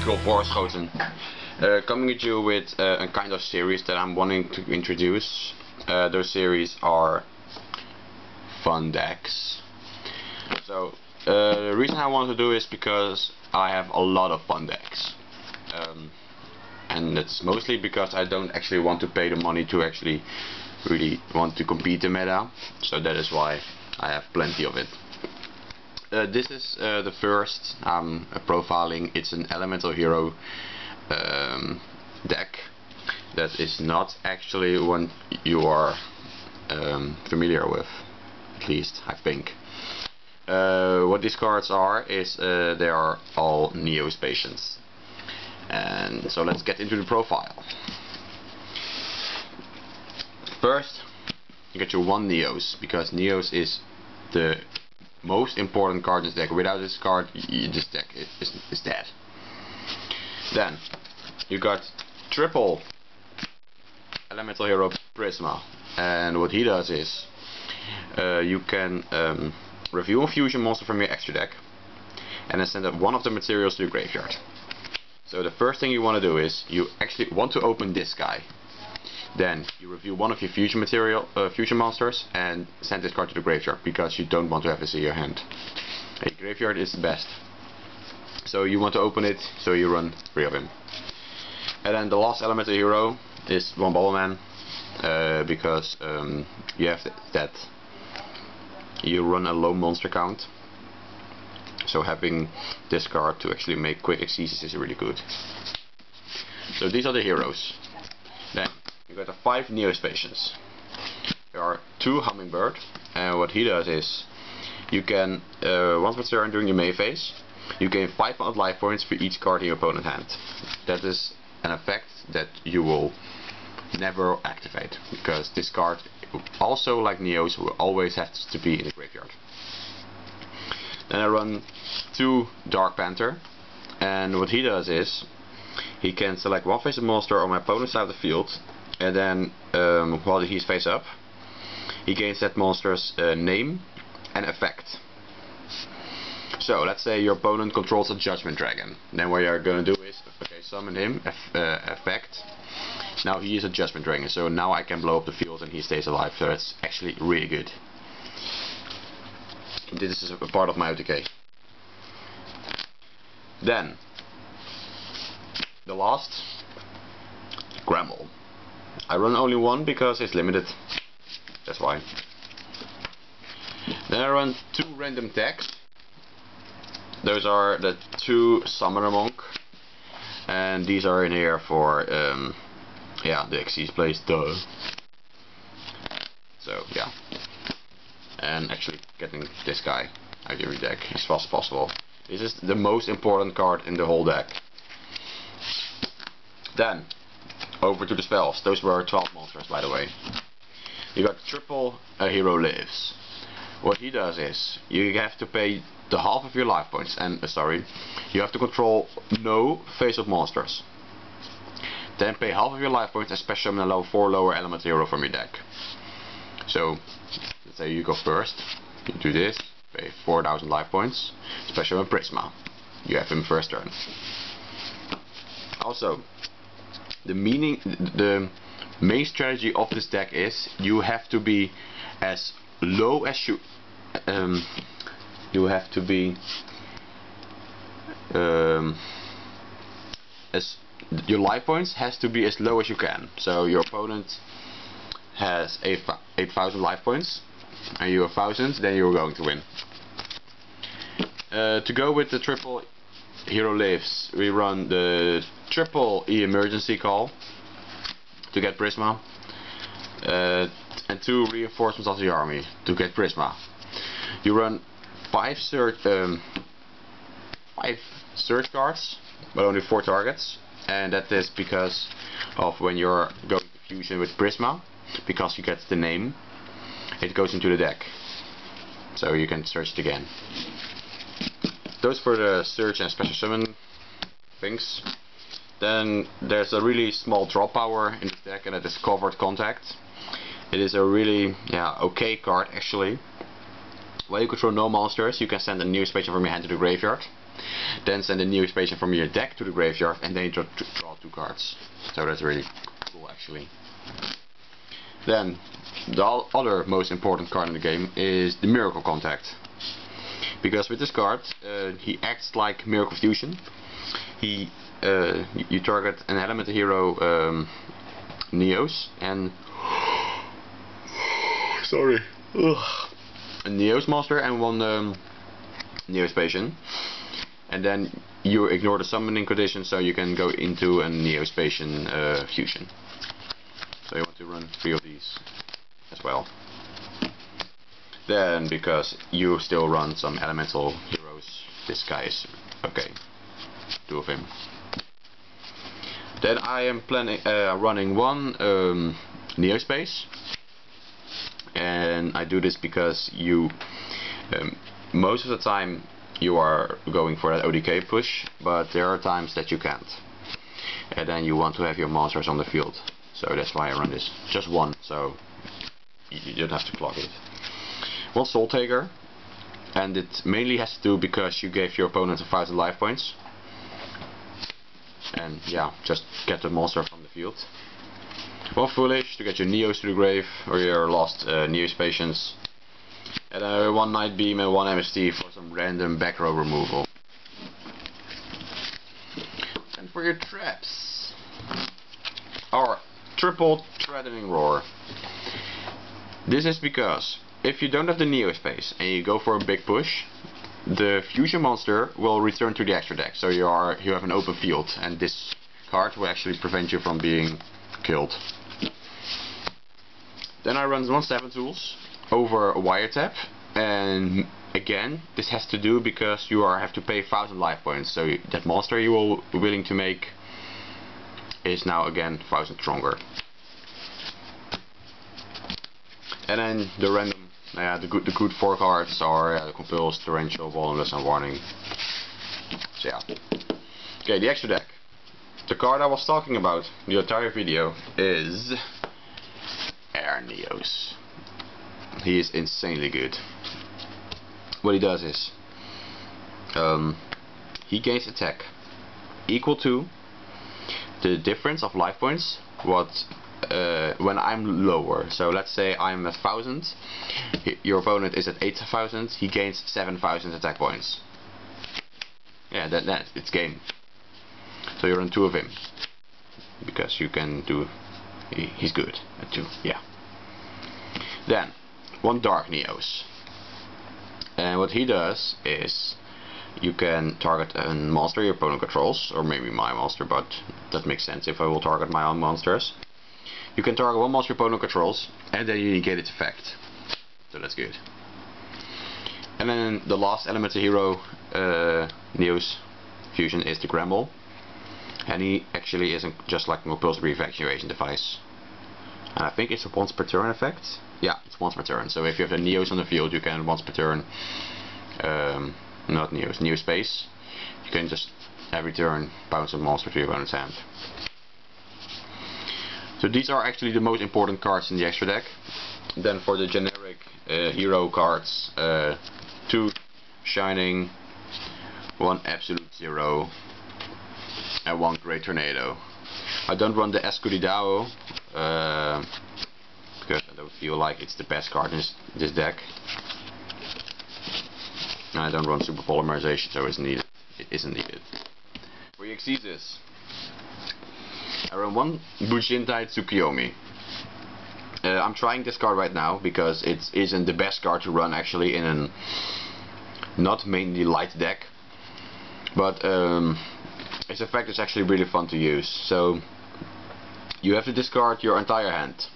Tranquil Voorschoten, coming at you with a kind of series that I'm wanting to introduce. Those series are fun decks. So the reason I want to do is because I have a lot of fun decks, and it's mostly because I don't actually want to pay the money to actually really want to compete in meta. So that is why I have plenty of it. This is the first I'm profiling. It's an elemental hero deck that is not actually one you are familiar with, at least I think. What these cards are is they are all Neo-Spacians, and so let's get into the profile. First, you get your one Neos, because Neos is the most important card in this deck. Without this card, this deck is dead. Then you got triple elemental hero Prisma, and what he does is you can review a fusion monster from your extra deck and then send up one of the materials to the graveyard. So the first thing you want to do is you actually want to open this guy. Then you review one of your fusion monsters and send this card to the graveyard, because you don't want to have this in your hand. A graveyard is the best. So you want to open it, so you run 3 of him. And then the last elemental hero is one Bubble Man, because you have that you run a low monster count. So having this card to actually make quick exegesis is really good. So these are the heroes. Then you got the 5 Neo-Spacians. There are 2 Hummingbird, and what he does is you can once per turn during your May phase, you gain 500 life points for each card in your opponent's hand. That is an effect that you will never activate, because this card, also like Neos, will always have to be in the graveyard. Then I run 2 Dark Panther, and what he does is he can select one face-up monster on my opponent's side of the field, and then while he's face up, he gains that monster's name and effect. So let's say your opponent controls a Judgment Dragon. Then what you're going to do is, okay, summon him, effect. Now he is a Judgment Dragon, so now I can blow up the field and he stays alive. So that's actually really good. This is a part of my OTK. Then the last, Gremel. I run only one because it's limited. That's why. Then I run 2 random decks. Those are the 2 Summoner Monk, and these are in here for yeah, the Xyz plays, duh. So yeah, and actually getting this guy out of your deck as fast as possible. This is the most important card in the whole deck. Then over to the spells. Those were 12 monsters, by the way. You got triple hero lives. What he does is you have to pay the half of your life points, and you have to control no face-up monsters. Then pay half of your life points and special summon a level 4 lower elemental hero from your deck. So let's say you go first, you do this, pay 4000 life points, special summon Prisma. You have him first turn. Also, the main strategy of this deck is you have to be as low as you have to be as your life points has to be as low as you can. So your opponent has 8,000 life points and you have 1,000, then you're going to win. To go with the triple hero lives, we run the triple emergency call to get Prisma, and 2 reinforcements of the army to get Prisma. You run 5 search cards, but only 4 targets, and that is because of when you're going to fusion with Prisma, because you get the name, it goes into the deck, so you can search it again. Those for the search and special summon things. Then there's a really small drop power in the deck, and that is Covered Contact. It is a really okay card actually. While you control no monsters, you can send a Neo-Spacian from your hand to the graveyard. then send a Neo-Spacian from your deck to the graveyard, and then you draw 2 cards. So that's really cool actually. Then the other most important card in the game is the Miracle Contact. Because with this card, he acts like Miracle Fusion. You target an elemental hero, Neos, and sorry, a Neos monster and 1 Neo-Spacian, and then you ignore the summoning condition, so you can go into a Neo-Spacian fusion. So you want to run 3 of these as well. Then, because you still run some elemental heroes, this guy is okay. 2 of him. Then I am planning running 1 Neo-Space, and I do this because you most of the time you are going for that ODK push, but there are times that you can't, and then you want to have your monsters on the field. So that's why I run this. Just 1, so you don't have to clock it. 1 Soul Taker, and it mainly has to do because you gave your opponent 1,000 life points. And yeah, just get the monster from the field. 1 Foolish to get your Neos to the grave, or your lost Neo-Spacians. And 1 Night Beam and 1 MST for some random back row removal. And for your traps, our Triple Threatening Roar. This is because if you don't have the Neo-Space and you go for a big push, the fusion monster will return to the extra deck, so you have an open field, and this card will actually prevent you from being killed. Then I run 1 7 tools over a wiretap, and again this has to do because you have to pay 1,000 life points, so that monster you are willing to make is now again 1,000 stronger. And then the random, the good 4 cards are the Compulse, Tranquil, Volumeless, and Warning. So yeah. Okay, the extra deck. The card I was talking about the entire video is Air Neos. He is insanely good. What he does is he gains attack equal to the difference of life points when I'm lower. So let's say I'm at 1,000, your opponent is at 8,000, he gains 7,000 attack points. Yeah, it's game. So you run 2 of him, because you can do, he's good at 2, yeah. Then 1 Dark Neos, and what he does is you can target a monster your opponent controls, or maybe my monster, but that makes sense if I will target my own monsters. You can target 1 monster your opponent controls, and then you negate its effect. So that's good. And then the last elemental hero Neos fusion is the Gremble, and he actually isn't just like a compulsory evacuation device. And I think it's a once per turn effect. Yeah, it's once per turn. So if you have the Neos on the field, you can once per turn, not Neos, Neo-Space. You can just every turn bounce a monster to your opponent's hand. So these are actually the most important cards in the extra deck. Then for the generic hero cards, 2 Shining, 1 Absolute Zero, and 1 Great Tornado. I don't run the Escudidao because I don't feel like it's the best card in this deck. And I don't run Super Polymerization, so it isn't needed. For Exesis, I run 1 Bujintai Tsukiyomi. I'm trying this card right now because it isn't the best card to run actually in a not mainly light deck, but its effect is actually really fun to use. So you have to discard your entire hand,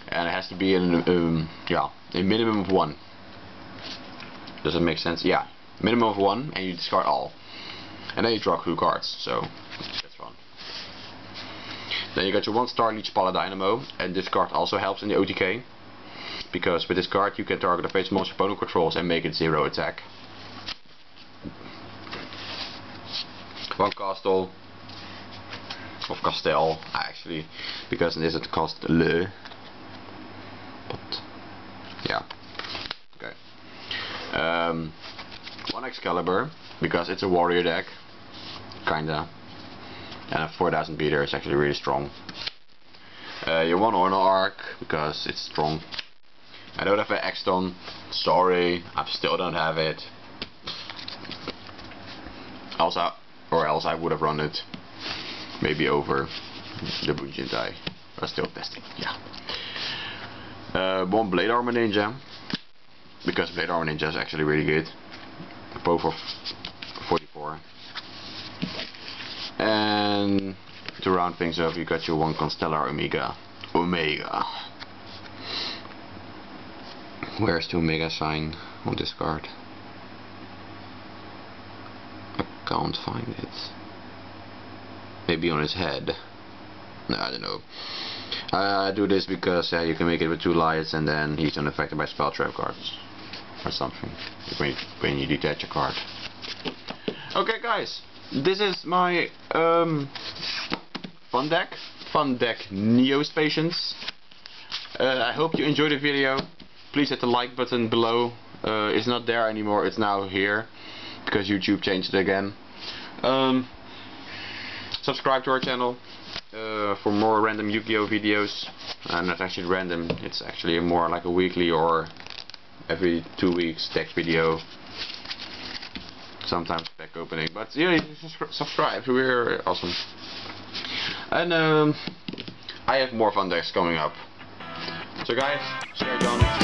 and it has to be in a minimum of 1. Does it make sense? Yeah, minimum of 1, and you discard all, and then you draw 2 cards. So that's fun. Then you got your 1 Star Leech Paladynamo, and this card also helps in the OTK, because with this card you can target a face monster opponent controls and make it 0 attack. 1 Castle, of Castel actually, because it isn't Castle, but yeah. Okay. 1 Excalibur, because it's a warrior deck, kinda, and a 4000 beater is actually really strong. You want Ornal Arc because it's strong. I don't have an Exton, sorry, I still don't have it. Else I would have run it maybe over the Bunjintai. But still testing, yeah. One Blade Armor Ninja, because Blade Armor Ninja is actually really good. Both for 44. And to round things up, you got your one Constellar Omega. Where's the Omega sign on this card? I can't find it. Maybe on his head. No, I don't know. I do this because you can make it with 2 lights and then he's unaffected by spell trap cards or something when you detach a card. Okay guys, this is my fun deck Neo-Spacians. I hope you enjoyed the video. Please hit the like button below. It's not there anymore, it's now here because YouTube changed it again. Subscribe to our channel for more random Yu-Gi-Oh videos. Not actually random, it's actually more like a weekly or every 2 weeks deck video. Sometimes pack opening, but yeah, subscribe, we're awesome. And I have more fun decks coming up. So guys, Sercan.